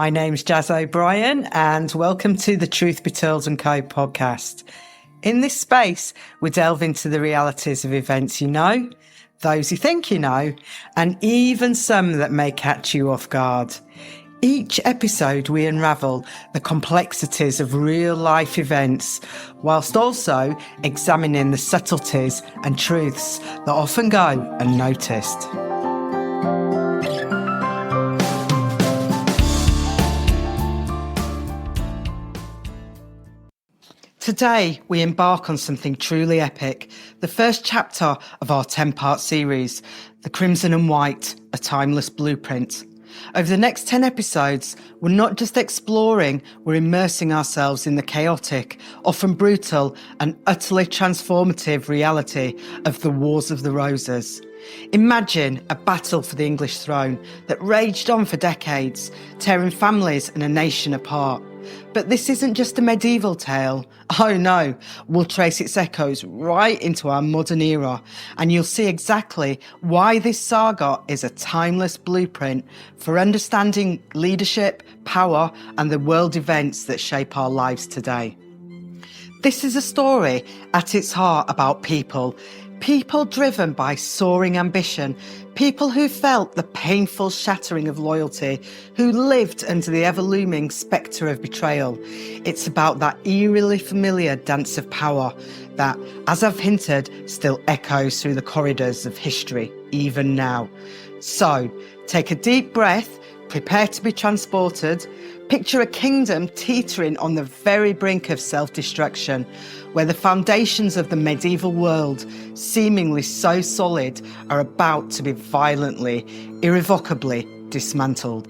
My name's Jazz O'Brien and welcome to the Truth Be Told & Co podcast. In this space, we delve into the realities of events you know, those you think you know, and even some that may catch you off guard. Each episode we unravel the complexities of real-life events, whilst also examining the subtleties and truths that often go unnoticed. Today, we embark on something truly epic, the first chapter of our 10-part series, The Crimson and White, A Timeless Blueprint. Over the next 10 episodes, we're not just exploring, we're immersing ourselves in the chaotic, often brutal and utterly transformative reality of the Wars of the Roses. Imagine a battle for the English throne that raged on for decades, tearing families and a nation apart. But this isn't just a medieval tale. Oh no, we'll trace its echoes right into our modern era, and you'll see exactly why this saga is a timeless blueprint for understanding leadership, power, and the world events that shape our lives today. This is a story at its heart about people driven by soaring ambition, people who felt the painful shattering of loyalty, who lived under the ever-looming spectre of betrayal. It's about that eerily familiar dance of power that, as I've hinted, still echoes through the corridors of history, even now. So, take a deep breath, prepare to be transported, picture a kingdom teetering on the very brink of self-destruction, where the foundations of the medieval world, seemingly so solid, are about to be violently, irrevocably dismantled.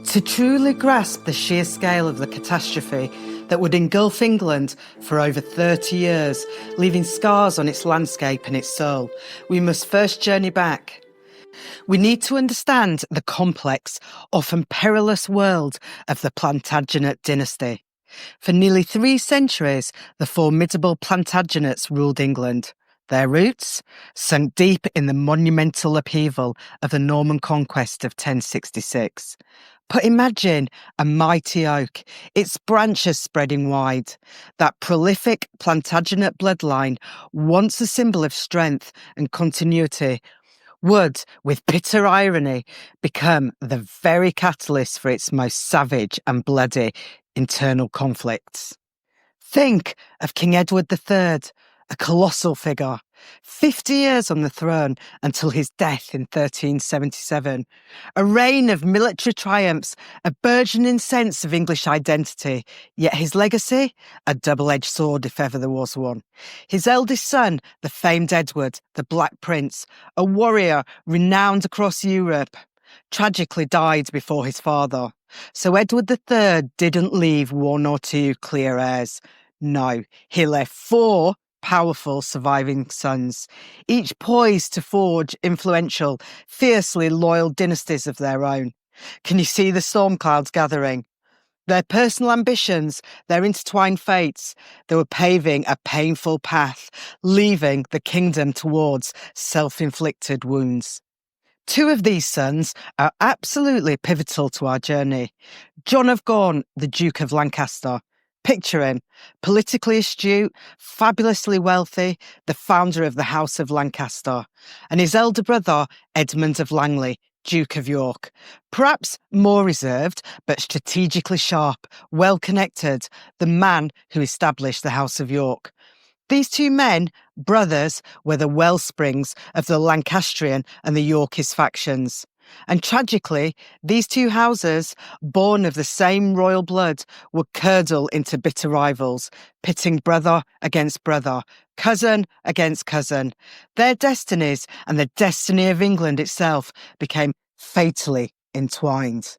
To truly grasp the sheer scale of the catastrophe that would engulf England for over 30 years, leaving scars on its landscape and its soul, we must first journey back. We need to understand the complex, often perilous world of the Plantagenet dynasty. For nearly 3 centuries, the formidable Plantagenets ruled England. Their roots sunk deep in the monumental upheaval of the Norman conquest of 1066. But imagine a mighty oak, its branches spreading wide. That prolific Plantagenet bloodline, once a symbol of strength and continuity, would, with bitter irony, become the very catalyst for its most savage and bloody internal conflicts. Think of King Edward III, a colossal figure, 50 years on the throne until his death in 1377. A reign of military triumphs, a burgeoning sense of English identity, yet his legacy, a double-edged sword if ever there was one. His eldest son, the famed Edward, the Black Prince, a warrior renowned across Europe, tragically died before his father. So Edward III didn't leave 1 or 2 clear heirs. No, he left 4 powerful surviving sons, each poised to forge influential, fiercely loyal dynasties of their own. Can you see the storm clouds gathering? Their personal ambitions, their intertwined fates, they were paving a painful path, leaving the kingdom towards self-inflicted wounds. 2 of these sons are absolutely pivotal to our journey. John of Gaunt, the Duke of Lancaster. Picture him, politically astute, fabulously wealthy, the founder of the House of Lancaster, and his elder brother, Edmund of Langley, Duke of York. Perhaps more reserved, but strategically sharp, well-connected, the man who established the House of York. These 2 men, brothers, were the wellsprings of the Lancastrian and the Yorkist factions. And tragically, these 2 houses, born of the same royal blood, would curdle into bitter rivals, pitting brother against brother, cousin against cousin. Their destinies and the destiny of England itself became fatally entwined.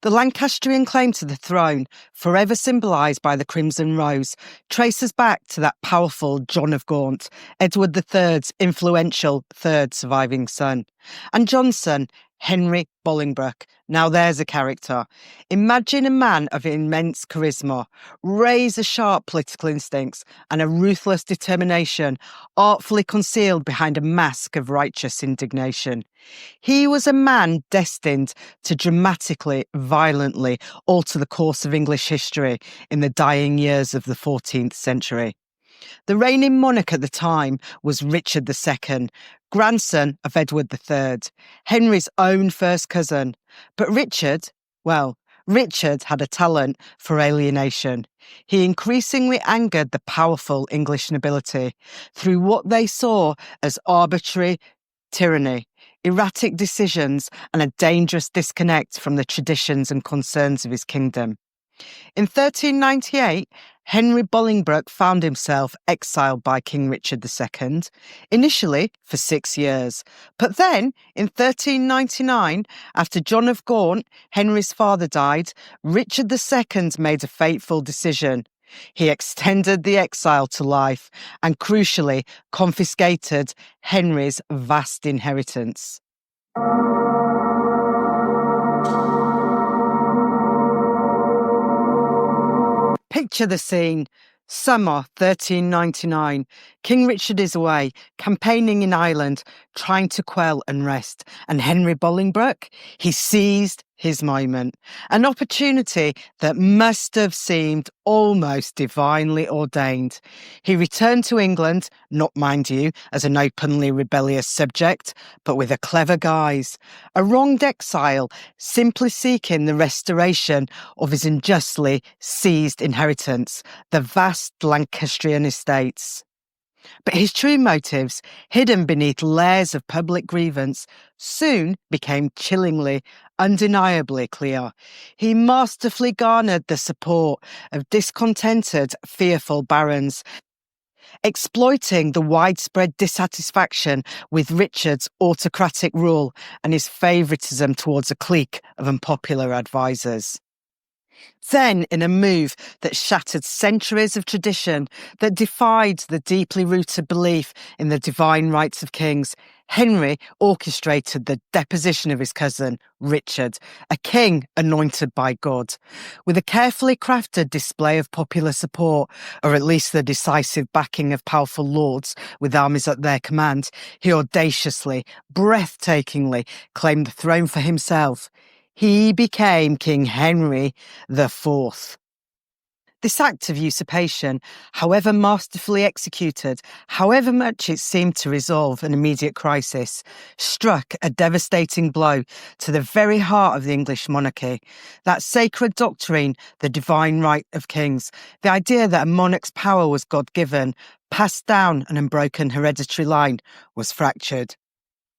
The Lancastrian claim to the throne, forever symbolised by the crimson rose, traces back to that powerful John of Gaunt, Edward III's influential 3rd surviving son. And John's son, Henry Bolingbroke. Now there's a character. Imagine a man of immense charisma, razor-sharp political instincts, and a ruthless determination, artfully concealed behind a mask of righteous indignation. He was a man destined to dramatically, violently alter the course of English history in the dying years of the 14th century. The reigning monarch at the time was Richard II, grandson of Edward III, Henry's own first cousin. But Richard had a talent for alienation. He increasingly angered the powerful English nobility through what they saw as arbitrary tyranny, erratic decisions, and a dangerous disconnect from the traditions and concerns of his kingdom. In 1398, Henry Bolingbroke found himself exiled by King Richard II, initially for 6 years. But then, in 1399, after John of Gaunt, Henry's father, died, Richard II made a fateful decision. He extended the exile to life and, crucially, confiscated Henry's vast inheritance. Picture the scene. Summer 1399. King Richard is away, campaigning in Ireland, trying to quell unrest. And Henry Bolingbroke, he seized his moment. An opportunity that must have seemed almost divinely ordained. He returned to England, not, mind you, as an openly rebellious subject, but with a clever guise. A wronged exile, simply seeking the restoration of his unjustly seized inheritance, the vast Lancastrian estates. But his true motives, hidden beneath layers of public grievance, soon became chillingly, undeniably clear. He masterfully garnered the support of discontented, fearful barons, exploiting the widespread dissatisfaction with Richard's autocratic rule and his favouritism towards a clique of unpopular advisers. Then, in a move that shattered centuries of tradition, that defied the deeply rooted belief in the divine rights of kings, Henry orchestrated the deposition of his cousin, Richard, a king anointed by God. With a carefully crafted display of popular support, or at least the decisive backing of powerful lords with armies at their command, he audaciously, breathtakingly claimed the throne for himself. He became King Henry IV. This act of usurpation, however masterfully executed, however much it seemed to resolve an immediate crisis, struck a devastating blow to the very heart of the English monarchy. That sacred doctrine, the divine right of kings, the idea that a monarch's power was God-given, passed down an unbroken hereditary line, was fractured.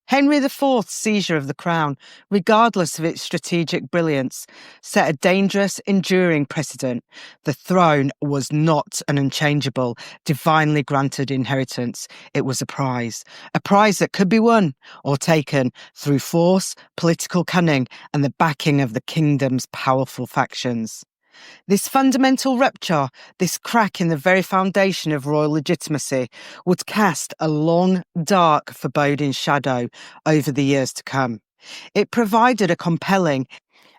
Henry IV's seizure of the crown, regardless of its strategic brilliance, set a dangerous, enduring precedent. The throne was not an unchangeable, divinely granted inheritance. It was a prize that could be won or taken through force, political cunning, and the backing of the kingdom's powerful factions. This fundamental rupture, this crack in the very foundation of royal legitimacy, would cast a long, dark, foreboding shadow over the years to come. It provided a compelling,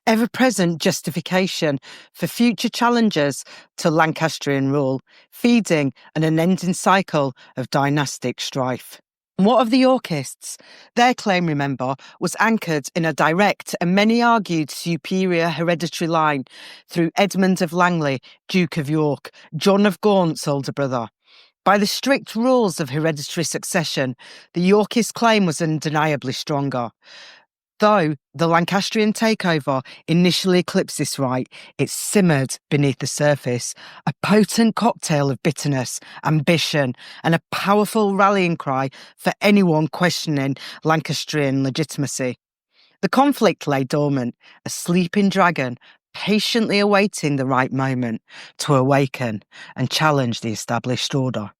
ever-present justification for future challenges to Lancastrian rule, feeding an unending cycle of dynastic strife. What of the Yorkists? Their claim, remember, was anchored in a direct and many argued superior hereditary line through Edmund of Langley, Duke of York, John of Gaunt's older brother. By the strict rules of hereditary succession, the Yorkist claim was undeniably stronger. Though the Lancastrian takeover initially eclipsed this right, it simmered beneath the surface, a potent cocktail of bitterness, ambition, and a powerful rallying cry for anyone questioning Lancastrian legitimacy. The conflict lay dormant, a sleeping dragon, patiently awaiting the right moment to awaken and challenge the established order.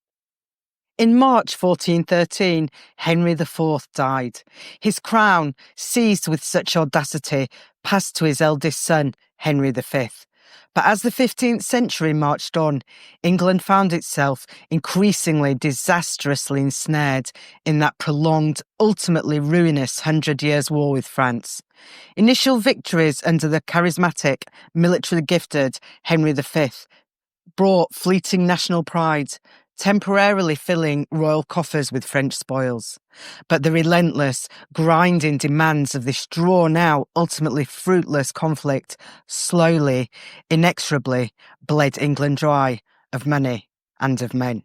In March 1413, Henry IV died. His crown, seized with such audacity, passed to his eldest son, Henry V. But as the 15th century marched on, England found itself increasingly disastrously ensnared in that prolonged, ultimately ruinous 100 Years' War with France. Initial victories under the charismatic, militarily gifted Henry V brought fleeting national pride, temporarily filling royal coffers with French spoils. But the relentless, grinding demands of this drawn-out, ultimately fruitless conflict slowly, inexorably bled England dry of money and of men.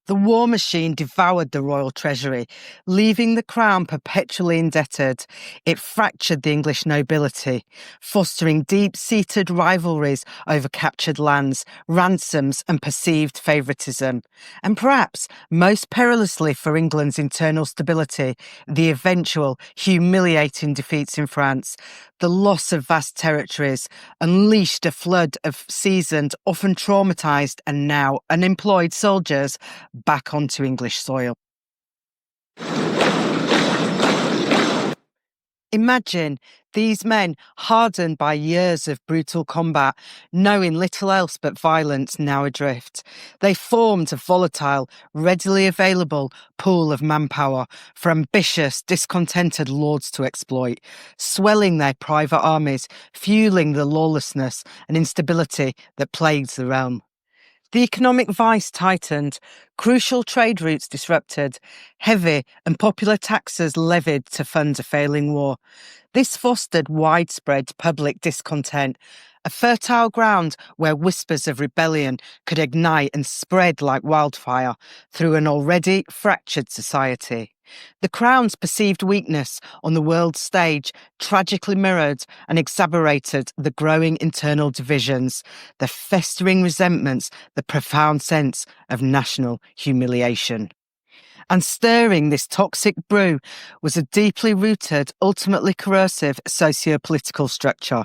The war machine devoured the royal treasury, leaving the crown perpetually indebted. It fractured the English nobility, fostering deep-seated rivalries over captured lands, ransoms and perceived favouritism. And perhaps, most perilously for England's internal stability, the eventual humiliating defeats in France. The loss of vast territories unleashed a flood of seasoned, often traumatised and now unemployed soldiers back onto English soil. Imagine these men, hardened by years of brutal combat, knowing little else but violence now adrift. They formed a volatile, readily available pool of manpower for ambitious, discontented lords to exploit, swelling their private armies, fueling the lawlessness and instability that plagues the realm. The economic vice tightened, crucial trade routes disrupted, heavy and popular taxes levied to fund a failing war. This fostered widespread public discontent, a fertile ground where whispers of rebellion could ignite and spread like wildfire through an already fractured society. The Crown's perceived weakness on the world stage tragically mirrored and exacerbated the growing internal divisions, the festering resentments, the profound sense of national humiliation. And stirring this toxic brew was a deeply rooted, ultimately corrosive socio-political structure,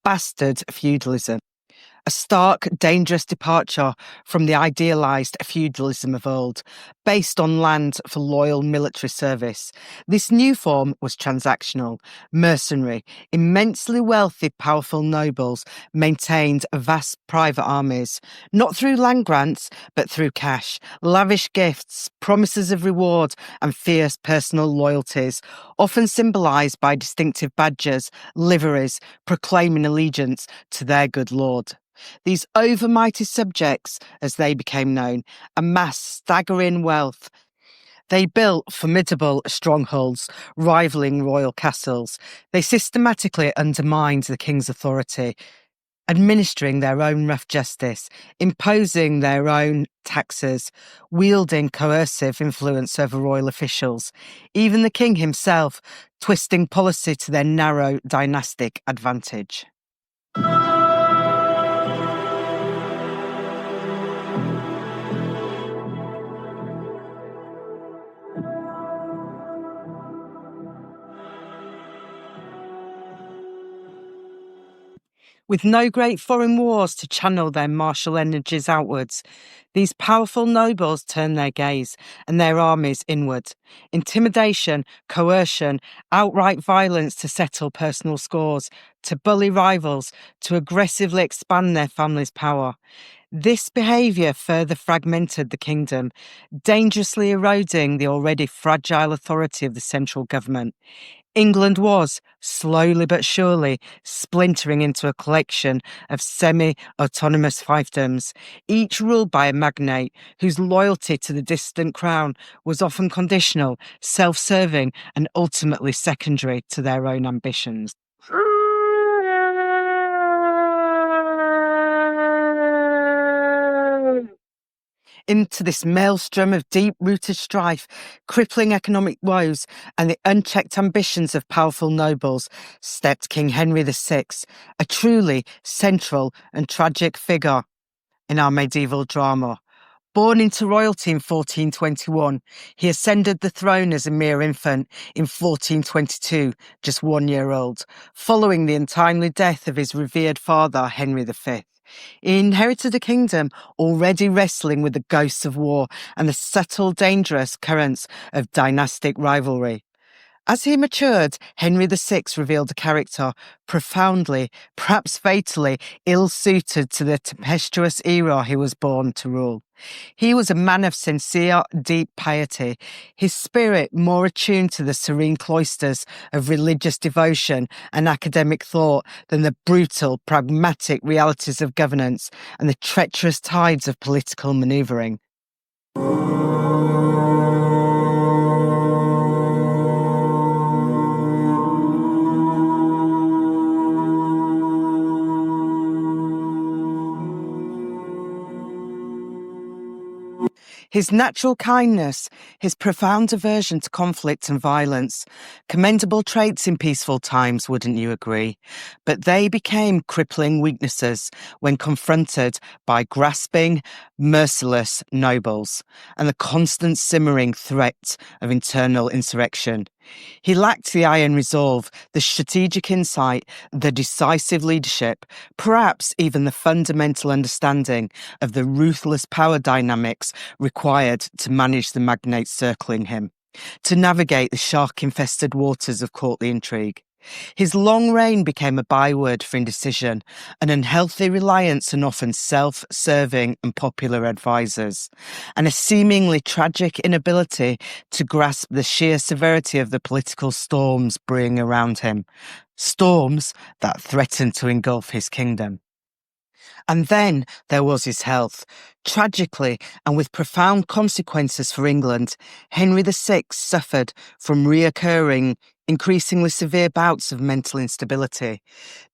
bastard feudalism. A stark, dangerous departure from the idealised feudalism of old, based on land for loyal military service. This new form was transactional, mercenary. Immensely wealthy, powerful nobles maintained vast private armies, not through land grants, but through cash, lavish gifts, promises of reward, and fierce personal loyalties, often symbolised by distinctive badges, liveries, proclaiming allegiance to their good lord. These overmighty subjects, as they became known, amassed staggering wealth. They built formidable strongholds, rivaling royal castles. They systematically undermined the king's authority, administering their own rough justice, imposing their own taxes, wielding coercive influence over royal officials. Even the king himself, twisting policy to their narrow dynastic advantage. With no great foreign wars to channel their martial energies outwards, these powerful nobles turned their gaze and their armies inward. Intimidation, coercion, outright violence to settle personal scores, to bully rivals, to aggressively expand their family's power. This behaviour further fragmented the kingdom, dangerously eroding the already fragile authority of the central government. England was, slowly but surely, splintering into a collection of semi-autonomous fiefdoms, each ruled by a magnate whose loyalty to the distant crown was often conditional, self-serving, and ultimately secondary to their own ambitions. Into this maelstrom of deep-rooted strife, crippling economic woes, and the unchecked ambitions of powerful nobles, stepped King Henry VI, a truly central and tragic figure in our medieval drama. Born into royalty in 1421, he ascended the throne as a mere infant in 1422, just 1 year old, following the untimely death of his revered father, Henry V. He inherited a kingdom already wrestling with the ghosts of war and the subtle, dangerous currents of dynastic rivalry. As he matured, Henry VI revealed a character profoundly, perhaps fatally, ill-suited to the tempestuous era he was born to rule. He was a man of sincere, deep piety, his spirit more attuned to the serene cloisters of religious devotion and academic thought than the brutal, pragmatic realities of governance and the treacherous tides of political manoeuvring. His natural kindness, his profound aversion to conflict and violence, commendable traits in peaceful times, wouldn't you agree? But they became crippling weaknesses when confronted by grasping, merciless nobles and the constant simmering threat of internal insurrection. He lacked the iron resolve, the strategic insight, the decisive leadership, perhaps even the fundamental understanding of the ruthless power dynamics required to manage the magnates circling him, to navigate the shark-infested waters of courtly intrigue. His long reign became a byword for indecision, an unhealthy reliance on often self-serving and popular advisors, and a seemingly tragic inability to grasp the sheer severity of the political storms brewing around him, storms that threatened to engulf his kingdom. And then there was his health. Tragically, and with profound consequences for England, Henry VI suffered from reoccurring, increasingly severe bouts of mental instability.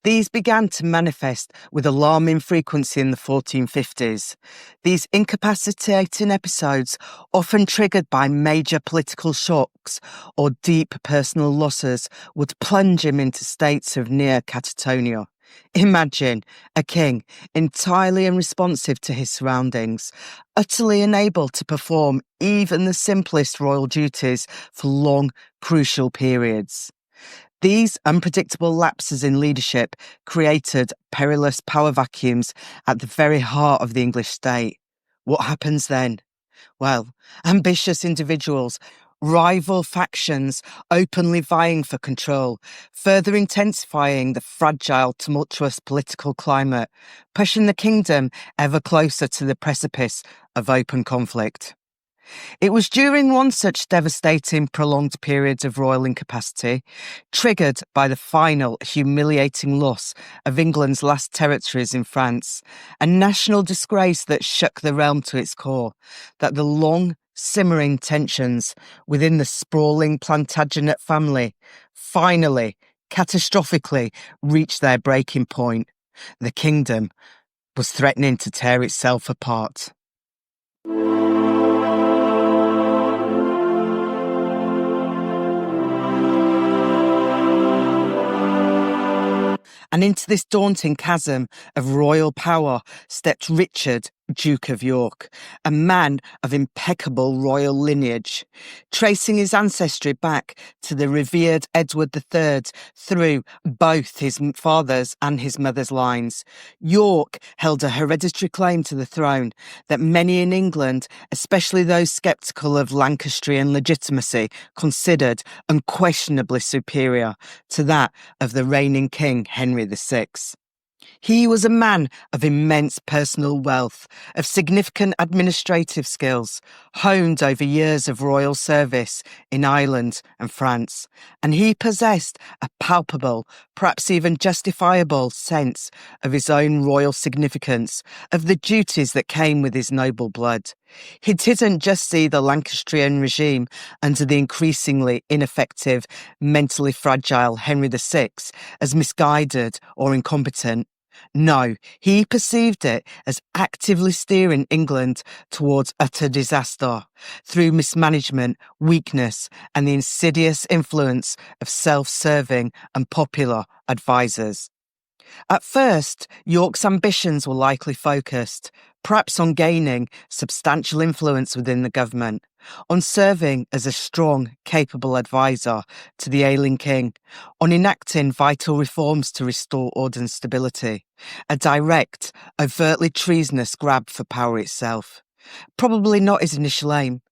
These began to manifest with alarming frequency in the 1450s. These incapacitating episodes, often triggered by major political shocks or deep personal losses, would plunge him into states of near catatonia. Imagine a king entirely unresponsive to his surroundings, utterly unable to perform even the simplest royal duties for long, crucial periods. These unpredictable lapses in leadership created perilous power vacuums at the very heart of the English state. What happens then? Well, ambitious individuals, rival factions openly vying for control, further intensifying the fragile, tumultuous political climate, pushing the kingdom ever closer to the precipice of open conflict. It was during one such devastating, prolonged period of royal incapacity, triggered by the final, humiliating loss of England's last territories in France, a national disgrace that shook the realm to its core, that the long, simmering tensions within the sprawling Plantagenet family finally, catastrophically, reached their breaking point. The kingdom was threatening to tear itself apart. And into this daunting chasm of royal power stepped Richard, Duke of York, a man of impeccable royal lineage, tracing his ancestry back to the revered Edward III through both his father's and his mother's lines. York held a hereditary claim to the throne that many in England, especially those sceptical of Lancastrian legitimacy, considered unquestionably superior to that of the reigning king Henry VI. He was a man of immense personal wealth, of significant administrative skills, honed over years of royal service in Ireland and France, and he possessed a palpable, perhaps even justifiable sense of his own royal significance, of the duties that came with his noble blood. He didn't just see the Lancastrian regime under the increasingly ineffective, mentally fragile Henry VI as misguided or incompetent. No, he perceived it as actively steering England towards utter disaster through mismanagement, weakness, and the insidious influence of self-serving and popular advisors. At first, York's ambitions were likely focused, perhaps on gaining substantial influence within the government, on serving as a strong, capable advisor to the ailing king, on enacting vital reforms to restore order and stability, a direct, overtly treasonous grab for power itself. Probably not his initial aim,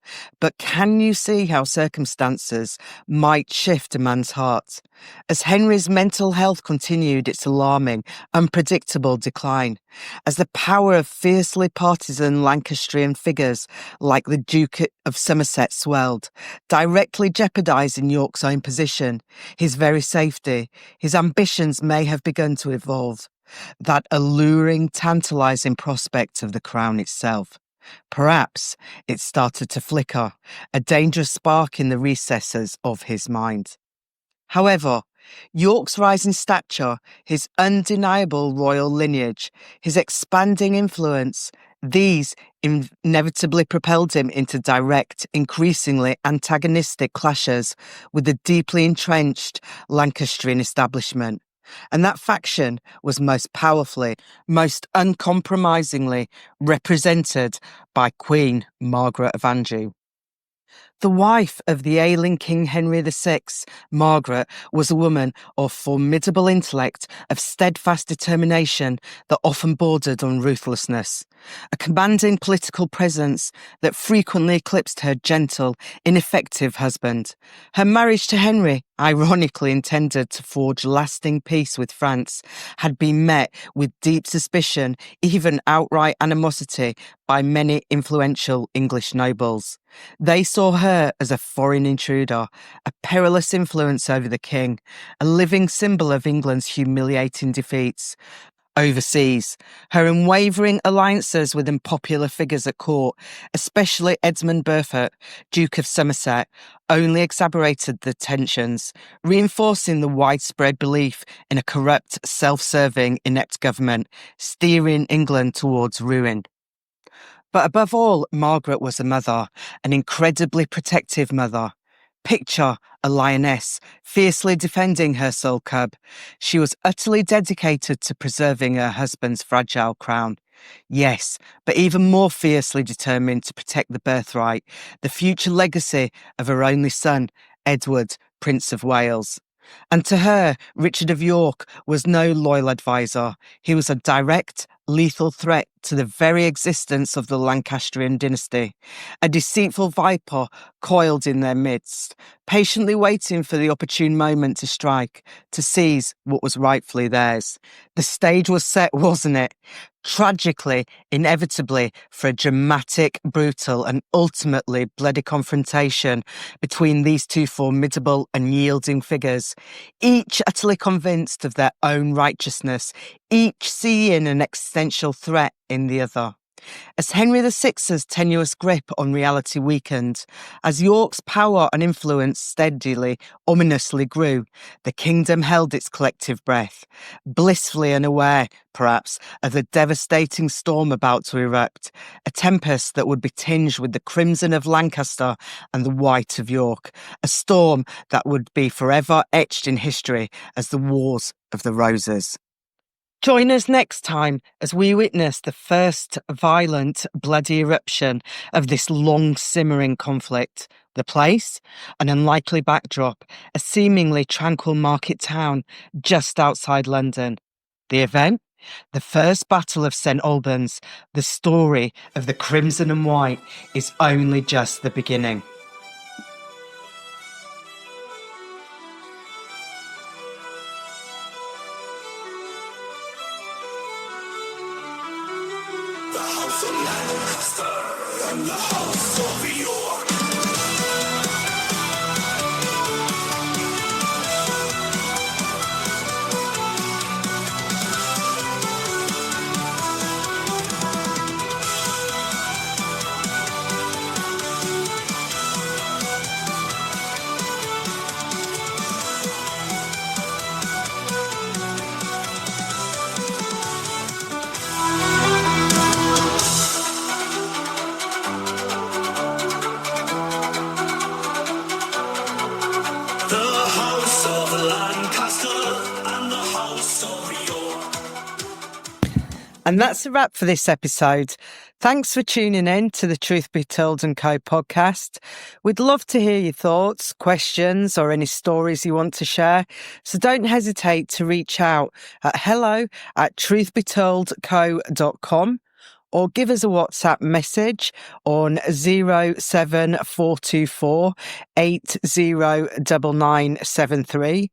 but can you see how circumstances might shift a man's heart? As Henry's mental health continued its alarming, unpredictable decline, as the power of fiercely partisan Lancastrian figures like the Duke of Somerset swelled, directly jeopardising York's own position, his very safety, his ambitions may have begun to evolve. That alluring, tantalising prospect of the crown itself. Perhaps it started to flicker, a dangerous spark in the recesses of his mind. However, York's rising stature, his undeniable royal lineage, his expanding influence, these inevitably propelled him into direct, increasingly antagonistic clashes with the deeply entrenched Lancastrian establishment. And that faction was most powerfully, most uncompromisingly represented by Queen Margaret of Anjou. The wife of the ailing King Henry VI, Margaret, was a woman of formidable intellect, of steadfast determination that often bordered on ruthlessness, a commanding political presence that frequently eclipsed her gentle, ineffective husband. Her marriage to Henry, ironically intended to forge lasting peace with France, had been met with deep suspicion, even outright animosity, by many influential English nobles. They saw her as a foreign intruder, a perilous influence over the king, a living symbol of England's humiliating defeats. Overseas, her unwavering alliances with unpopular figures at court, especially Edmund Burford, Duke of Somerset, only exacerbated the tensions, reinforcing the widespread belief in a corrupt, self-serving, inept government, steering England towards ruin. But above all, Margaret was a mother, an incredibly protective mother. Picture a lioness, fiercely defending her sole cub. She was utterly dedicated to preserving her husband's fragile crown. Yes, but even more fiercely determined to protect the birthright, the future legacy of her only son, Edward, Prince of Wales. And to her, Richard of York was no loyal advisor. He was a direct, lethal threat to the very existence of the Lancastrian dynasty, a deceitful viper coiled in their midst, patiently waiting for the opportune moment to strike, to seize what was rightfully theirs. The stage was set, wasn't it? Tragically, inevitably, for a dramatic, brutal, and ultimately bloody confrontation between these two formidable and yielding figures, each utterly convinced of their own righteousness, each seeing an existential threat in the other. As Henry VI's tenuous grip on reality weakened, as York's power and influence steadily, ominously grew, the kingdom held its collective breath, blissfully unaware, perhaps, of the devastating storm about to erupt, a tempest that would be tinged with the crimson of Lancaster and the white of York, a storm that would be forever etched in history as the Wars of the Roses. Join us next time as we witness the first violent, bloody eruption of this long-simmering conflict. The place? An unlikely backdrop, a seemingly tranquil market town just outside London. The event? The First Battle of St. Albans. The story of the Crimson and White is only just the beginning. The House of Lancaster and the House of York. And that's a wrap for this episode. Thanks for tuning in to the Truth Be Told & Co podcast. We'd love to hear your thoughts, questions, or any stories you want to share. So don't hesitate to reach out at hello@truthbetoldco.com or give us a WhatsApp message on 07424 809973.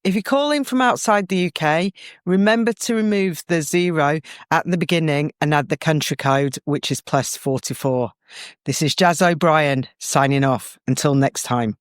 If you're calling from outside the UK, remember to remove the 0 at the beginning and add the country code, which is +44. This is Jazz O'Brien signing off. Until next time.